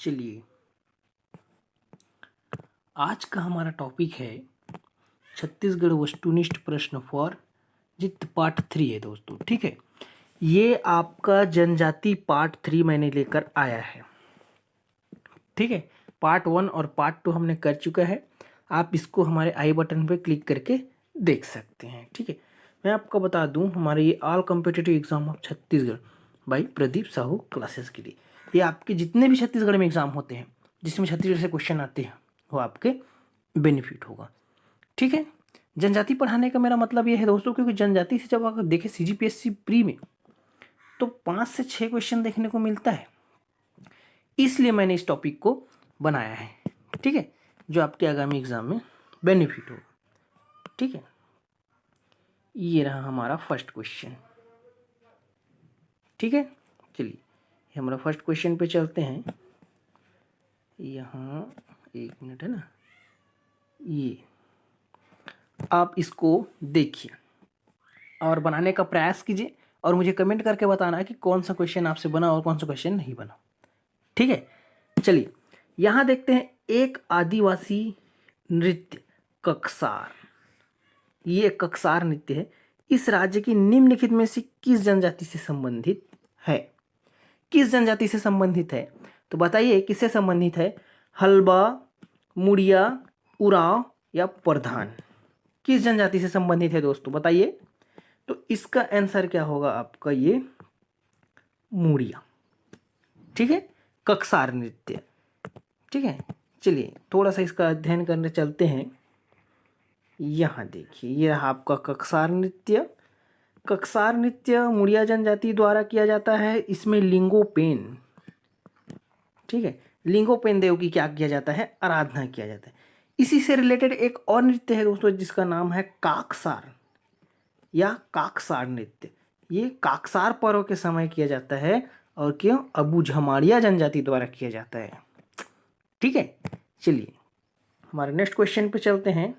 चलिए, आज का हमारा टॉपिक है छत्तीसगढ़ वस्तुनिष्ठ प्रश्न फॉर जित पार्ट 3 है दोस्तों। ठीक है, ये आपका जनजाति पार्ट 3 मैंने लेकर आया है। ठीक है, पार्ट 1 और पार्ट 2 हमने कर चुका है। आप इसको हमारे आई बटन पे क्लिक करके देख सकते हैं। ठीक है, मैं आपको बता दूं, हमारे ये all competitive exam of Chhattisgarh by Pradeep Sahu classes के लिए, ये आपके जितने भी छत्तीसगढ़ में एग्जाम होते हैं जिसमें छत्तीसगढ़ से क्वेश्चन आते हैं वो आपके बेनिफिट होगा। ठीक है, जनजाति पढ़ाने का मेरा मतलब ये है दोस्तों, क्योंकि जनजाति से जब अगर देखें CGPSC प्री में तो 5 से 6 क्वेश्चन देखने को मिलता है, इसलिए मैंने इस टॉपिक को बनाया है। ठीक है, जो आपके आगामी एग्जाम में बेनिफिट हो। ठीक है, ये रहा हमारा फर्स्ट क्वेश्चन। ठीक है, चलिए हमारा फर्स्ट क्वेश्चन पे चलते हैं। यहाँ 1 मिनट है ना, ये आप इसको देखिए और बनाने का प्रयास कीजिए और मुझे कमेंट करके बताना कि कौन सा क्वेश्चन आपसे बना और कौन सा क्वेश्चन नहीं बना। ठीक है, चलिए यहाँ देखते हैं, एक आदिवासी नृत्य ककसार, ये ककसार नृत्य है, इस राज्य की निम्नलिखित में से किस जनजाति से संबंधित है? किस जनजाति से संबंधित है तो बताइए किससे संबंधित है? हल्बा, मुड़िया, उरांव या प्रधान? किस जनजाति से संबंधित है दोस्तों बताइए। तो इसका आंसर क्या होगा आपका? ये मुड़िया। ठीक है, ककसार नृत्य। ठीक है, चलिए थोड़ा सा इसका अध्ययन करने चलते हैं। यहाँ देखिए, ये रहा आपका ककसार नृत्य। ककसार नृत्य मुड़िया जनजाति द्वारा किया जाता है। इसमें लिंगोपेन, ठीक है, लिंगोपेन देव की क्या किया जाता है? आराधना किया जाता है। इसी से रिलेटेड एक और नृत्य है दोस्तों जिसका नाम है काकसार या काकसार नृत्य। ये काकसार पर्व के समय किया जाता है और क्यों? अबू झमाड़िया जनजाति द्वारा किया जाता है। ठीक है, चलिए हमारे नेक्स्ट क्वेश्चन पे चलते हैं।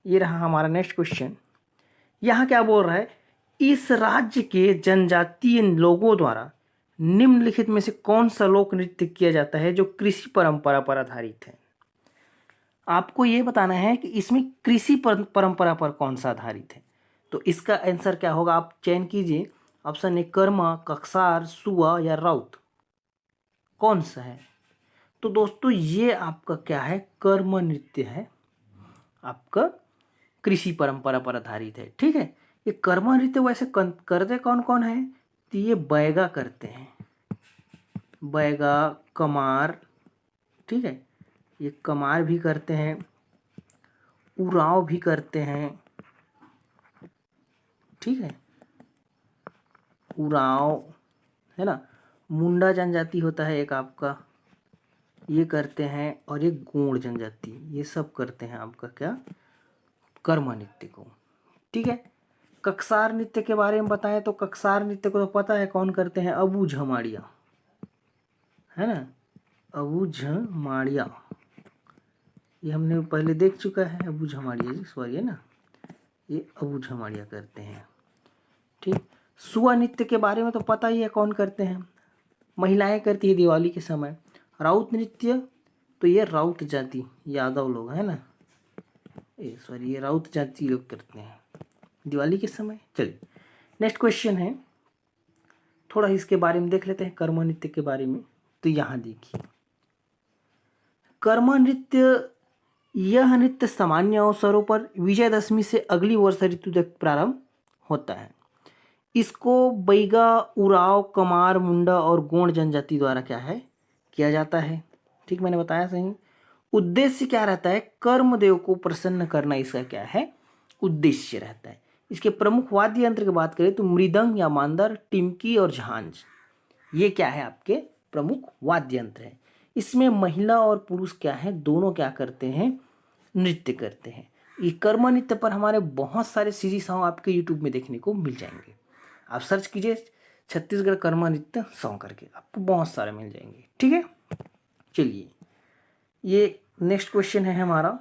ये रहा हमारा नेक्स्ट क्वेश्चन। यहाँ क्या बोल रहा है? इस राज्य के जनजातीय लोगों द्वारा निम्नलिखित में से कौन सा लोक नृत्य किया जाता है जो कृषि परंपरा पर आधारित है? आपको ये बताना है कि इसमें कृषि परंपरा पर कौन सा आधारित है। तो इसका आंसर क्या होगा? आप चयन कीजिए। ऑप्शन ए कर्मा, ककसार, सुआ या राउत, कौन सा है? तो दोस्तों ये आपका क्या है? कर्म नृत्य है, आपका कृषि परंपरा पर आधारित है। ठीक है, ये कर्म नृत्य वैसे करते कौन कौन है? तो ये बैगा करते हैं, बैगा, कमार। ठीक है, ये कमार भी करते हैं, उरांव भी करते हैं। ठीक है, उरांव है ना, मुंडा जनजाति होता है एक आपका, ये करते हैं, और ये गोंड जनजाति, ये सब करते हैं आपका क्या? कर्म नृत्य को। ठीक है, ककसार नृत्य के बारे में बताएं तो ककसार नृत्य को तो पता है कौन करते हैं? अबू झमाड़िया, है ना, अबू झमाड़िया, ये हमने पहले देख चुका है। अबू झमाड़िया जी, सॉरी है ना, ये अबू झमाड़िया करते हैं। ठीक, सुआ नृत्य के बारे में तो पता ही है कौन करते हैं? महिलाएं करती है दिवाली के समय। राउत नृत्य तो ये राउत जाति, यादव लोग है ना, सॉरी ये राउत जाति लोग करते हैं दिवाली के समय। चलिए नेक्स्ट क्वेश्चन है, थोड़ा इसके बारे में देख लेते हैं, कर्म नृत्य के बारे में। तो यहाँ देखिए, कर्म नृत्य, यह नृत्य सामान्य अवसरों पर विजयदशमी से अगली वर्षा ऋतु तक प्रारंभ होता है। इसको बैगा, उराव, कमार, मुंडा और गोंड जनजाति द्वारा क्या है? किया जाता है। ठीक, मैंने बताया सही। उद्देश्य क्या रहता है? कर्मदेव को प्रसन्न करना इसका क्या है? उद्देश्य रहता है। इसके प्रमुख वाद्य यंत्र की बात करें तो मृदंग या मांदर, टिमकी और झांझ, ये क्या है? आपके प्रमुख वाद्य यंत्र है। इसमें महिला और पुरुष क्या है? दोनों क्या करते हैं? नृत्य करते हैं। ये कर्म नृत्य पर हमारे बहुत सारे सीरीज आपके यूट्यूब में देखने को मिल जाएंगे। आप सर्च कीजिए छत्तीसगढ़ कर्म नृत्य सॉन्ग करके, आपको बहुत सारे मिल जाएंगे। ठीक है, चलिए ये नेक्स्ट क्वेश्चन है हमारा।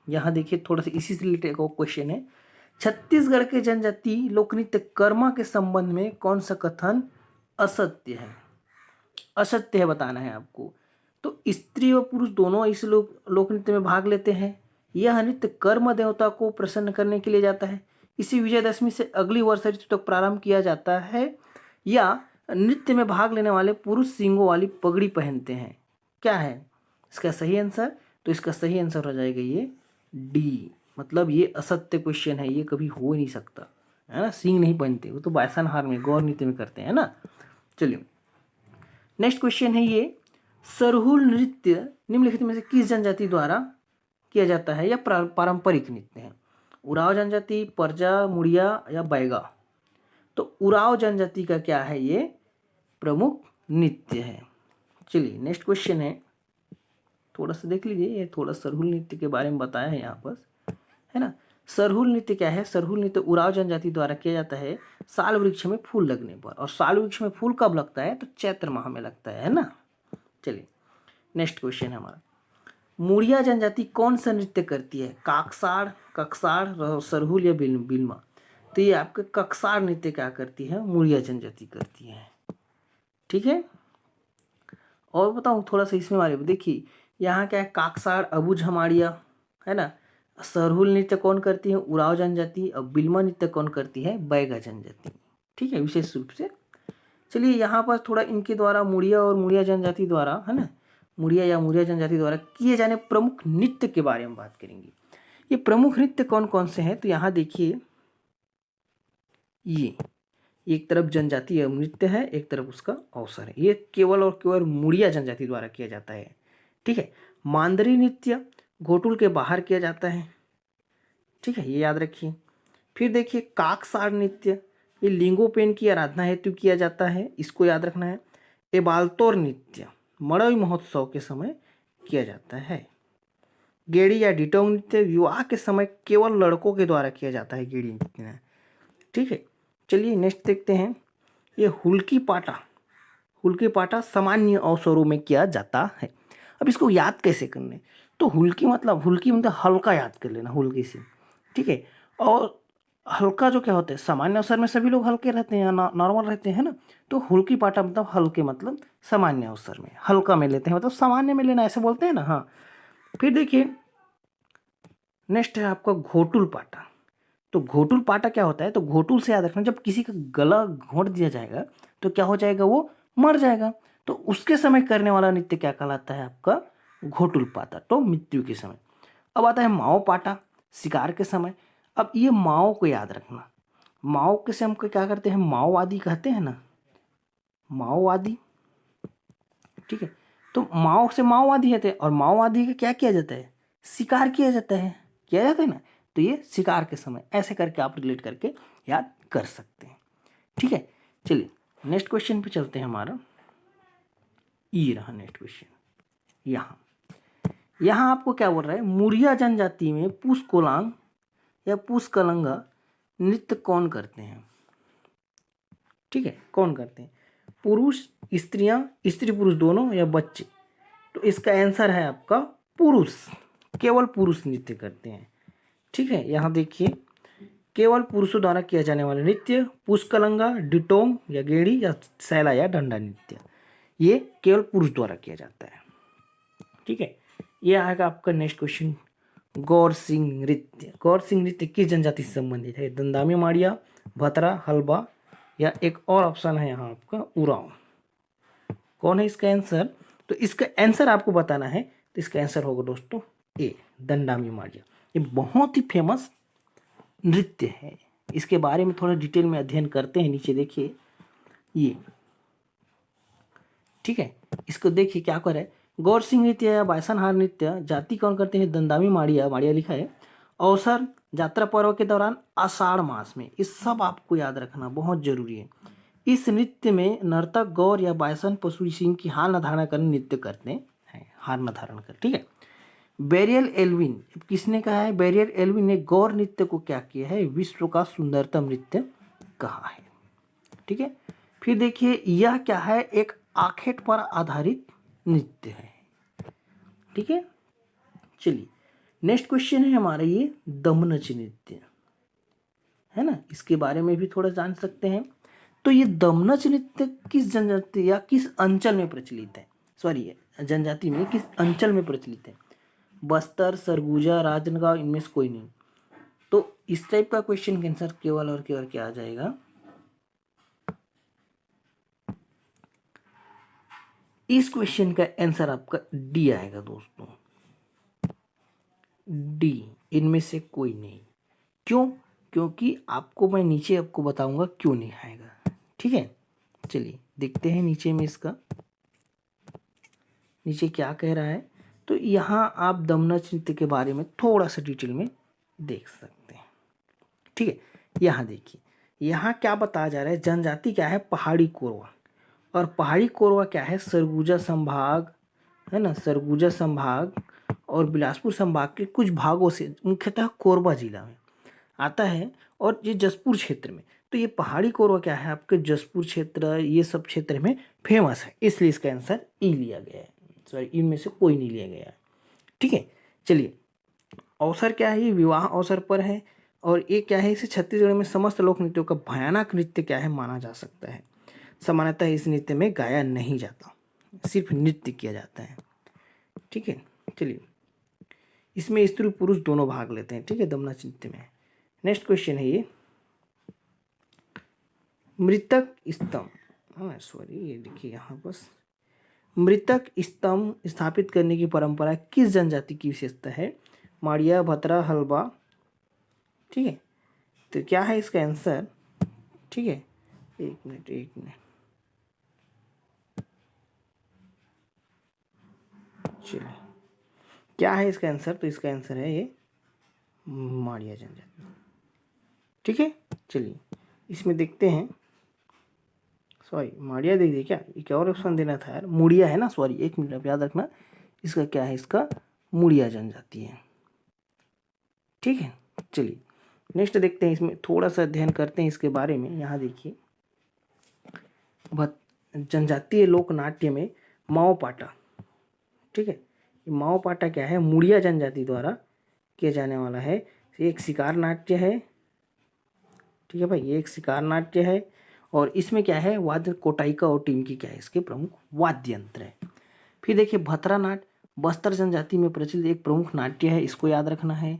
यहाँ देखिए, थोड़ा सा इसी से रिलेटेड क्वेश्चन है। छत्तीसगढ़ के जनजाति लोक नृत्य कर्मा के संबंध में कौन सा कथन असत्य है? असत्य है बताना है आपको। तो स्त्री व पुरुष दोनों इस लोक नृत्य में भाग लेते हैं। यह नृत्य कर्म देवता को प्रसन्न करने के लिए जाता है। इसी विजयदशमी से अगली वर्ष ऋतु तक प्रारंभ किया जाता है। या नृत्य में भाग लेने वाले पुरुष सींगों वाली पगड़ी पहनते हैं। क्या है इसका सही आंसर? तो इसका सही आंसर हो जाएगा ये डी, मतलब ये असत्य क्वेश्चन है, ये कभी हो ही नहीं सकता, है ना। सींग नहीं पहनते, वो तो बायसनहार में गौर नृत्य में करते हैं ना। चलिए नेक्स्ट क्वेश्चन है ये, सरहुल नृत्य निम्नलिखित में से किस जनजाति द्वारा किया जाता है या पारंपरिक नृत्य है? उराव जनजाति, परजा, मुड़िया या बैगा? तो उराव जनजाति का क्या है, ये प्रमुख नृत्य है। चलिए नेक्स्ट क्वेश्चन है, थोड़ा सा देख लीजिए, ये थोड़ा सरहुल नृत्य के बारे में बताया है यहाँ पर, है ना। सरहुल नृत्य क्या है? सरहुल नृत्य उराव जनजाति द्वारा किया जाता है साल वृक्ष में फूल लगने पर। और साल वृक्ष में फूल कब लगता है? तो चैत्र माह में लगता है ना। चलिए नेक्स्ट क्वेश्चन है हमारा, मुड़िया जनजाति कौन सा नृत्य करती है? काकसाड़, ककसाड़, सरहुल या बिल्मा? तो ये आपके ककसाड़ नृत्य क्या करती है? मुड़िया जनजाति करती है। ठीक है, और बताऊँ थोड़ा सा इसमें बारे में, देखिए यहाँ क्या है, काकसाड़ अबू झमाड़िया, है ना। सरहुल नृत्य कौन करती है? उराव जनजाति। और बिल्मा नृत्य कौन करती है? बैगा जनजाति। ठीक है, विशेष रूप से। चलिए यहाँ पर थोड़ा इनके द्वारा मुड़िया और मुड़िया जनजाति द्वारा, है ना, मुड़िया या मुड़िया जनजाति द्वारा किए जाने प्रमुख नृत्य के बारे में बात करेंगे। ये प्रमुख नृत्य कौन कौन से हैं? तो यहाँ देखिए, ये एक तरफ जनजातीय नृत्य है, एक तरफ उसका अवसर है। ये केवल और केवल मुड़िया जनजाति द्वारा किया जाता है। ठीक है, मांदरी नृत्य घोटुल के बाहर किया जाता है। ठीक है, ये याद रखिए। फिर देखिए काकसाड़ नृत्य, ये लिंगोपेन की आराधना हेतु किया जाता है, इसको याद रखना है। एबालतोर नृत्य मड़ई महोत्सव के समय किया जाता है। गेड़ी या डिटोंग नृत्य विवाह के समय केवल लड़कों के द्वारा किया जाता है, गेड़ी नृत्य। ठीक है, चलिए नेक्स्ट देखते हैं, ये हुल्की पाटा। हुल्की पाटा सामान्य अवसरों में किया जाता है। अब इसको याद कैसे करने? तो हुल्की मतलब हल्का याद कर लेना, हुल्की से। ठीक है, और हल्का जो क्या होता है, सामान्य अवसर में सभी लोग हल्के रहते हैं या नॉर्मल रहते हैं ना। तो हुल्की पाटा मतलब हल्के, मतलब सामान्य अवसर में, हल्का में लेते हैं, मतलब सामान्य में लेना, ऐसे बोलते हैं ना। हाँ, फिर देखिए नेक्स्ट है आपका घोटुल पाटा। तो घोटुल पाटा क्या होता है? तो घोटुल से याद रखना, जब किसी का गला घोंट दिया जाएगा तो क्या हो जाएगा? वो मर जाएगा। तो उसके समय करने वाला नृत्य क्या कहलाता है? आपका घोटुल पाटा, तो मृत्यु के समय। अब आता है माओ पाटा, शिकार के समय। अब ये माओ को याद रखना, माओ के से हम क्या करते हैं? माओवादी कहते हैं ना, माओवादी। ठीक है, तो माओ से माओवादी होते हैं, और माओवादी का क्या किया जाता है? शिकार किया जाता है ना। तो ये शिकार के समय, ऐसे करके आप रिलेट करके याद कर सकते हैं। ठीक है, चलिए नेक्स्ट क्वेश्चन पे चलते हैं। हमारा ये रहा नेक्स्ट क्वेश्चन। यहाँ आपको क्या बोल रहा है? मुड़िया जनजाति में पुष कोलांग या पुष कलंगा नृत्य कौन करते हैं? ठीक है, कौन करते हैं? पुरुष, स्त्रियां, स्त्री पुरुष दोनों, या बच्चे? तो इसका आंसर है आपका पुरुष, केवल पुरुष नृत्य करते हैं। ठीक है, यहाँ देखिए, केवल पुरुषों द्वारा किया जाने वाला नृत्य पुष्कलंगा, डिटोंग या गेड़ी या सैला या डंडा नृत्य, ये केवल पुरुष द्वारा किया जाता है। ठीक है, ये आएगा आपका नेक्स्ट क्वेश्चन, गौर सिंह नृत्य। गौर सिंह नृत्य किस जनजाति से संबंधित है? दंदामी माड़िया, भतरा, हलबा, या एक और ऑप्शन है यहाँ आपका उरांव। कौन है इसका आंसर? तो इसका आंसर आपको बताना है, तो इसका आंसर होगा दोस्तों ए, दंडामी माड़िया। ये बहुत ही फेमस नृत्य है, इसके बारे में थोड़ा डिटेल में अध्ययन करते हैं। नीचे देखिए ये, ठीक है, इसको देखिए क्या कर रहा है। गौर सिंह नृत्य या बायसनहार नृत्य जाति कौन करते हैं? दंदामी माड़िया, माड़िया लिखा है। अवसर यात्रा पर्व के दौरान आषाढ़ मास में। इस सब आपको याद रखना बहुत जरूरी है। इस नृत्य में नर्तक गौर या बायसन पशु सिंह की हार न धारण कर नृत्य करते हैं, हार न धारण कर। ठीक है, बेरियल एल्विन किसने कहा है? बेरियल एल्विन ने गौर नृत्य को क्या किया है? विश्व का सुंदरतम नृत्य कहा है। ठीक है, फिर देखिए यह क्या है? एक आखेट पर आधारित नृत्य है। ठीक है, चलिए नेक्स्ट क्वेश्चन है हमारा ये दमनच नृत्य, है ना, इसके बारे में भी थोड़ा जान सकते हैं। तो ये दमनच नृत्य किस जनजाति या किस अंचल में प्रचलित है, सॉरी जनजाति में किस अंचल में प्रचलित है? बस्तर, सरगुजा, राजनांदगांव, इनमें से कोई नहीं। तो इस टाइप का क्वेश्चन का आंसर केवल और केवल क्या आ जाएगा? इस क्वेश्चन का आंसर आपका डी आएगा दोस्तों, डी, इनमें से कोई नहीं। क्यों? क्योंकि आपको मैं नीचे आपको बताऊंगा क्यों नहीं आएगा। ठीक है, चलिए देखते हैं नीचे में इसका, नीचे क्या कह रहा है। तो यहाँ आप दमनच नृत्य के बारे में थोड़ा सा डिटेल में देख सकते हैं। ठीक है, यहाँ देखिए, यहाँ क्या बताया जा रहा है, जनजाति क्या है? पहाड़ी कोरवा, और पहाड़ी कोरवा क्या है? सरगुजा संभाग, है ना, सरगुजा संभाग और बिलासपुर संभाग के कुछ भागों से, मुख्यतः कोरबा जिला में आता है, और ये जसपुर क्षेत्र में। तो ये पहाड़ी कोरवा क्या है? आपके जसपुर क्षेत्र, ये सब क्षेत्र में फेमस है, इसलिए इसका आंसर ई लिया गया है। सॉरी, इनमें से कोई नहीं लिया गया है। ठीक है, चलिए अवसर क्या है? ये विवाह अवसर पर है, और ये क्या है? इसे छत्तीसगढ़ में समस्त लोक नृत्यों का भयानक नृत्य क्या है माना जा सकता है। सामान्यतः इस नृत्य में गाया नहीं जाता, सिर्फ नृत्य किया जाता है। ठीक है, चलिए इसमें स्त्री पुरुष दोनों भाग लेते हैं। ठीक है, दमनच नृत्य में। नेक्स्ट क्वेश्चन है ये, मृतक स्तंभ, हाँ सॉरी, ये देखिए यहाँ बस, मृतक स्तंभ स्थापित करने की परंपरा किस जनजाति की विशेषता है? माड़िया, भतरा, हलबा। ठीक है, तो क्या है इसका आंसर? ठीक है, एक मिनट, चलिए क्या है इसका आंसर? तो इसका आंसर है ये माड़िया जनजाति। ठीक है, चलिए इसमें देखते हैं, सॉरी माड़िया देख दिए क्या? एक और ऑप्शन देना था यार, मुड़िया है ना, सॉरी, एक मिनट, आप याद रखना, इसका क्या है? इसका मुड़िया जनजाति है। ठीक है, चलिए नेक्स्ट देखते हैं, इसमें थोड़ा सा अध्ययन करते हैं इसके बारे में। यहाँ देखिए, जनजातीय लोक नाट्य में माओ पाटा, ठीक है, माओ पाटा क्या है? मुड़िया जनजाति द्वारा किया जाने वाला है। ये एक शिकार नाट्य है। ठीक है भाई, ये एक शिकार नाट्य है, और इसमें क्या है? वाद्य कोटाइका और टीम की क्या है? इसके प्रमुख वाद्य यंत्र है। फिर देखिए भतरा नाट्य, बस्तर जनजाति में प्रचलित एक प्रमुख नाट्य है, इसको याद रखना है।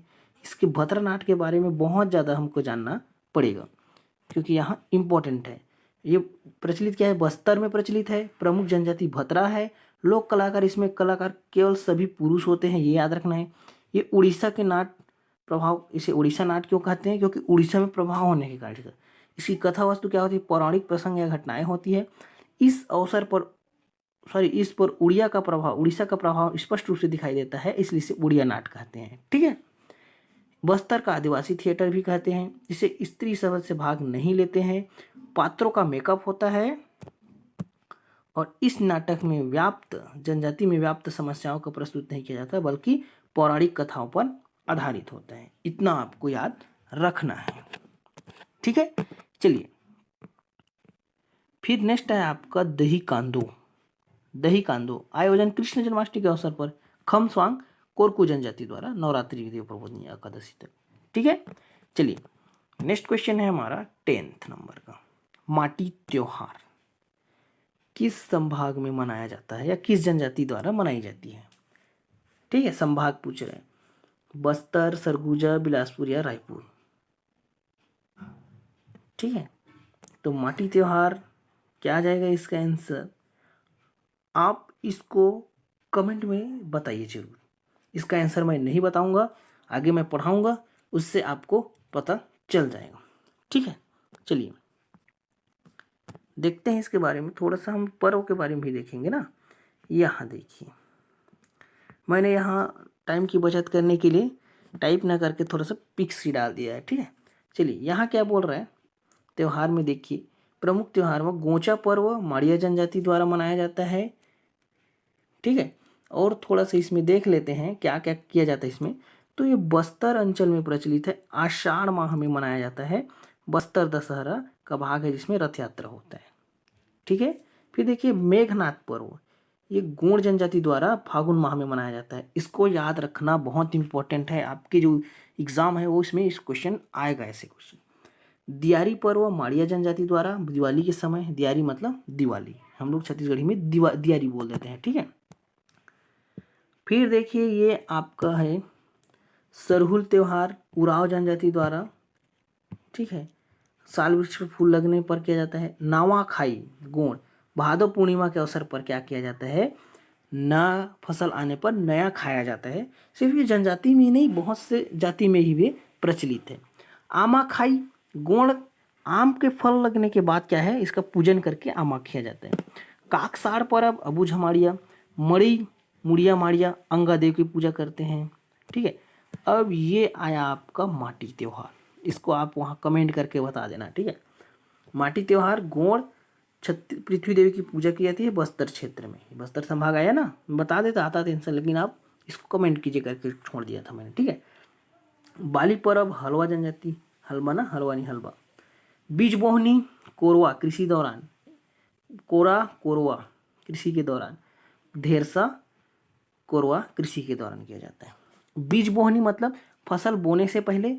इसके भतरा नाट्य के बारे में बहुत ज़्यादा हमको जानना पड़ेगा, क्योंकि यहाँ इम्पोर्टेंट है। ये प्रचलित क्या है? बस्तर में प्रचलित है, प्रमुख जनजाति भतरा है, लोक कलाकार, इसमें कलाकार केवल सभी पुरुष होते हैं, ये याद रखना है। ये उड़ीसा के नाट्य प्रभाव, इसे उड़ीसा नाट्य क्यों कहते हैं? क्योंकि उड़ीसा में प्रभाव होने के कारण। इसकी कथा वस्तु क्या होती है? पौराणिक प्रसंग या घटनाएं होती है। इस अवसर पर, सॉरी, इस पर उड़िया का प्रभाव, उड़ीसा का प्रभाव स्पष्ट रूप से दिखाई देता है, इसलिए इसे उड़िया नाट्य कहते हैं। ठीक है, बस्तर का आदिवासी थिएटर भी कहते हैं, जिसे स्त्री सदस्य भाग नहीं लेते हैं। पात्रों का मेकअप होता है, और इस नाटक में व्याप्त जनजाति में व्याप्त समस्याओं को प्रस्तुत नहीं किया जाता, बल्कि पौराणिक कथाओं पर आधारित होता है। इतना आपको याद रखना है। ठीक है, चलिए फिर नेक्स्ट है आपका दही कांदो। दही कांदो आयोजन कृष्ण जन्माष्टमी के अवसर पर खमस्वांग कोरकू जनजाति द्वारा नवरात्रि विधि प्रबोधनी एकादशी तक। ठीक है, चलिए नेक्स्ट क्वेश्चन है हमारा 10th नंबर का, माटी त्योहार किस संभाग में मनाया जाता है या किस जनजाति द्वारा मनाई जाती है? ठीक है, संभाग पूछ रहे हैं, बस्तर, सरगुजा, बिलासपुर या रायपुर। ठीक है, तो माटी त्योहार क्या आ जाएगा इसका आंसर? आप इसको कमेंट में बताइए जरूर। इसका आंसर मैं नहीं बताऊंगा, आगे मैं पढ़ाऊंगा, उससे आपको पता चल जाएगा। ठीक है, चलिए देखते हैं इसके बारे में थोड़ा सा, हम पर्व के बारे में भी देखेंगे ना। यहाँ देखिए, मैंने यहाँ टाइम की बचत करने के लिए टाइप ना करके थोड़ा सा पिक्स ही डाल दिया है। ठीक है, चलिए यहाँ क्या बोल रहा है, त्यौहार में देखिए, प्रमुख त्यौहार में गोचा पर्व माड़िया जनजाति द्वारा मनाया जाता है। ठीक है, और थोड़ा सा इसमें देख लेते हैं क्या क्या किया जाता है इसमें। तो ये बस्तर अंचल में प्रचलित है, आषाढ़ माह में मनाया जाता है। बस्तर दशहरा का भाग है जिसमें रथ यात्रा होता है। ठीक है, फिर देखिए मेघनाथ पर्व, ये गोंड जनजाति द्वारा फागुन माह में मनाया जाता है। इसको याद रखना बहुत इंपॉर्टेंट है, आपके जो एग्जाम है वो इसमें इस क्वेश्चन आएगा, ऐसे क्वेश्चन। दियारी पर्व माड़िया जनजाति द्वारा दिवाली के समय, दियारी मतलब दिवाली, हम लोग छत्तीसगढ़ी में दियारी बोल देते हैं, ठीक है। फिर देखिए ये आपका है सरहुल त्योहार उराव जनजाति द्वारा, ठीक है। साल वृक्ष पर फूल लगने पर किया जाता है। नावा खाई गोण भादो पूर्णिमा के अवसर पर क्या किया जाता है, नया फसल आने पर नया खाया जाता है। सिर्फ ये जनजाति में ही नहीं, बहुत से जाति में ही भी प्रचलित है। आमा खाई गोण आम के फल लगने के बाद क्या है, इसका पूजन करके आमा किया जाता है। काकसार परब अबू झमाड़िया मड़ी मुड़िया माड़िया अंगा देव की पूजा करते हैं, ठीक है। अब ये आया आपका माटी त्योहार, इसको आप वहाँ कमेंट करके बता देना, ठीक है। माटी त्योहार गोण पृथ्वी देवी की पूजा की जाती है बस्तर क्षेत्र में, बस्तर संभाग आया ना, बता देता आता टेंशन, लेकिन आप इसको कमेंट कीजिए करके छोड़ दिया था मैंने, ठीक है। बाली पर्व हलवा जनजाति, हलवा ना हलवा नहीं हलवा। बीज बोहनी कोरवा कृषि दौरान, कोरवा कृषि के दौरान, ढेरसा कोरवा कृषि के दौरान किया जाता है। बीज बोहनी मतलब फसल बोने से पहले,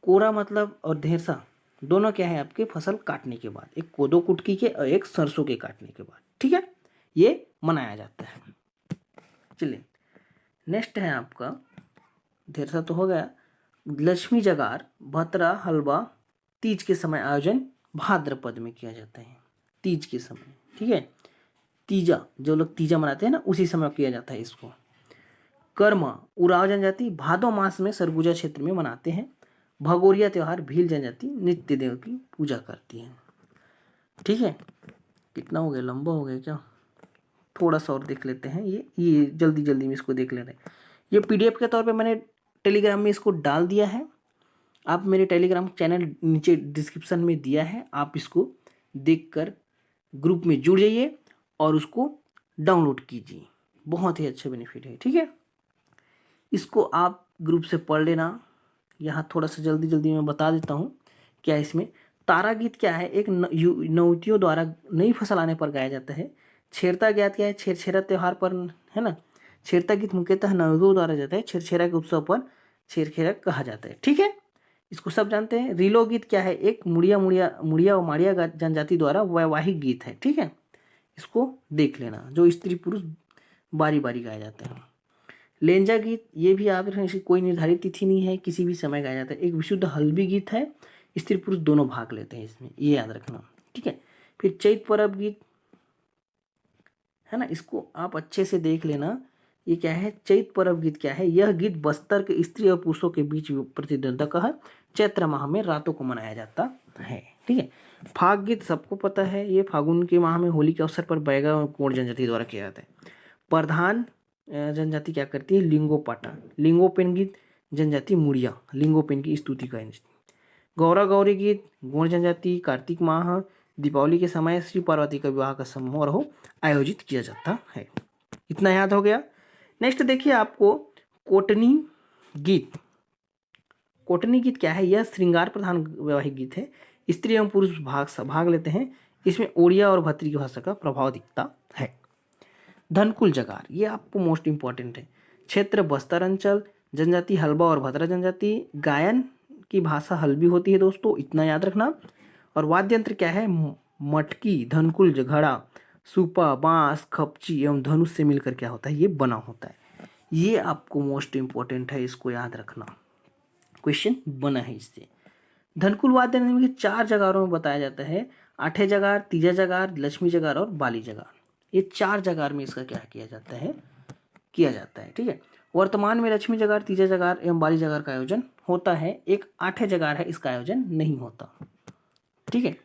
कोरा मतलब और ढेरसा दोनों क्या है आपके फसल काटने के बाद, एक कोदो कुटकी के और एक सरसों के काटने के बाद, ठीक है। ये मनाया जाता है। चलिए नेक्स्ट है आपका, ढेरसा तो हो गया। लक्ष्मी जगार भतरा हलवा तीज के समय आयोजन भाद्रपद में किया जाता है, तीज के समय, ठीक है। तीजा जो लोग तीजा मनाते हैं ना, उसी समय किया जाता है इसको। कर्म उराव जनजाति भादो मास में सरगुजा क्षेत्र में मनाते हैं। भगोरिया त्योहार भील जनजाति नित्य देव की पूजा करती है, ठीक है। कितना हो गया, लंबा हो गया क्या, थोड़ा सा और देख लेते हैं। ये जल्दी जल्दी में इसको देख ले रहे हैं। ये पीडीएफ के तौर पे मैंने टेलीग्राम में इसको डाल दिया है, आप मेरे टेलीग्राम चैनल नीचे डिस्क्रिप्शन में दिया है, आप इसको देखकर ग्रुप में जुड़ जाइए और उसको डाउनलोड कीजिए, बहुत ही अच्छा बेनिफिट है, ठीक है। इसको आप ग्रुप से पढ़ लेना। यहाँ थोड़ा सा जल्दी जल्दी मैं बता देता हूँ क्या इसमें। तारा गीत क्या है, एक नवतियों द्वारा नई फसल आने पर गाया जाता है। छेरता गीत क्या है, छेरछेरा त्यौहार पर, है ना। छेरता गीत मुख्यतः नवतियों द्वारा जाता है, छेरछेरा के उत्सव पर छेरछेरा कहा जाता है, ठीक है। इसको सब जानते हैं। रीलो गीत क्या है, एक मुड़िया और माड़िया जनजाति द्वारा वैवाहिक गीत है, ठीक है। इसको देख लेना, जो स्त्री पुरुष बारी बारी गाया जाता है। लेंजा गीत, ये भी आप कोई निर्धारित तिथि नहीं है, किसी भी समय गाया जाता है। एक विशुद्ध हल्बी गीत है, स्त्री पुरुष दोनों भाग लेते हैं इसमें, ये याद रखना, ठीक है। फिर चैत पर्व गीत है ना, इसको आप अच्छे से देख लेना। ये क्या है, चैत पर्व गीत क्या है, यह गीत बस्तर के स्त्री और पुरुषों के बीच प्रतिद्वंद्विता का है। चैत्र माह में रातों को मनाया जाता है, ठीक है। फाग गीत सबको पता है, ये फागुन के माह में होली के अवसर पर बैगा और कोण जनजाति द्वारा किया जाता है। प्रधान जनजाति क्या करती है, लिंगोपाटा। लिंगोपेन गीत जनजाति मुड़िया लिंगोपेन की स्तुति का। गौरा गौरी गीत गोंड जनजाति कार्तिक माह दीपावली के समय श्री पार्वती का विवाह का समारोह आयोजित किया जाता है। इतना याद हो गया। नेक्स्ट देखिए आपको कोटनी गीत। कोटनी गीत क्या है, यह श्रृंगार प्रधान वैवाहिक गीत है, स्त्री एवं पुरुष भाग लेते हैं। इसमें ओडिया और भत्री की भाषा का प्रभाव दिखता है। धनकुल जगार, ये आपको मोस्ट इंपॉर्टेंट है। क्षेत्र बस्तर अंचल, जनजाति हलबा और भद्रा जनजाति, गायन की भाषा हल्बी होती है दोस्तों, इतना याद रखना। और वाद्य यंत्र क्या है, मटकी, धनकुल, घड़ा, सुपा, बांस, खपची एवं धनुष से मिलकर क्या होता है, ये बना होता है। ये आपको मोस्ट इंपॉर्टेंट है, इसको याद रखना, क्वेश्चन बना है इससे। धनकुल वाद्य यंत्र के 4 जगारों में बताया जाता है, आठे जगार, तीजा जगार, लक्ष्मी जगार और बाली जगार। ये 4 जगार में इसका क्या किया जाता है, ठीक है। वर्तमान में लक्ष्मी जगार, तीजा जगार एवं बाली जगार का आयोजन होता है। एक आठे जगार है, इसका आयोजन नहीं होता, ठीक है।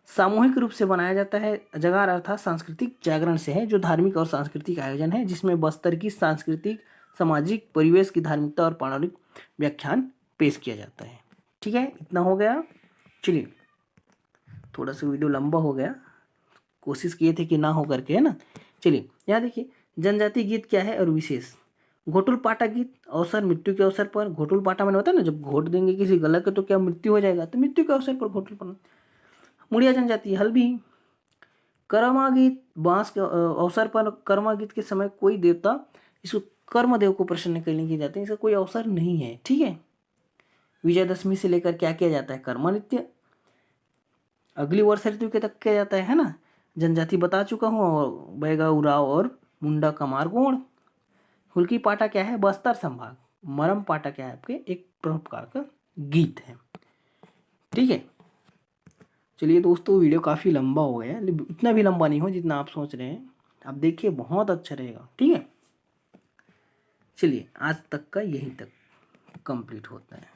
सामूहिक रूप से बनाया जाता है। जगार अर्थात सांस्कृतिक जागरण से है, जो धार्मिक और सांस्कृतिक आयोजन है, जिसमें बस्तर की सांस्कृतिक, सामाजिक परिवेश की धार्मिकता और पौराणिक व्याख्यान पेश किया जाता है, ठीक है। इतना हो गया। चलिए थोड़ा सा वीडियो लंबा हो गया, कोशिश किए थे कि ना हो करके, है ना। चलिए यहाँ देखिए, जनजाति गीत क्या है और विशेष। घोटुल पाटा गीत अवसर मृत्यु के अवसर पर, घोटुल पाटा मैंने होता है ना, जब घोट देंगे किसी गलत के तो क्या मृत्यु हो जाएगा, तो मृत्यु के अवसर पर घोटुल पाटा। मुड़िया जनजाति हल्बी। कर्मा गीत बांस के अवसर पर, कर्मा गीत के समय कोई देवता, इसको कर्म देव को प्रसन्न करने के जाते हैं, इसका कोई अवसर नहीं है, ठीक है। विजयदशमी से लेकर क्या किया जाता है? कर्म नृत्य। अगली वर्षा ऋतु के तक किया जाता है ना? जनजाति बता चुका हूँ, और बैगा उराव और मुंडा कमार गोड़। हुल्की पाटा क्या है? बस्तर संभाग। मरम पाटा क्या है? आपके एक प्रकार का गीत है। ठीक है, चलिए दोस्तों, वीडियो काफ़ी लंबा हो गया है, इतना भी लंबा नहीं हो जितना आप सोच रहे हैं। आप देखिए, बहुत अच्छा रहेगा। ठीक है, चलिए आज तक का यहीं तक कंप्लीट होता है।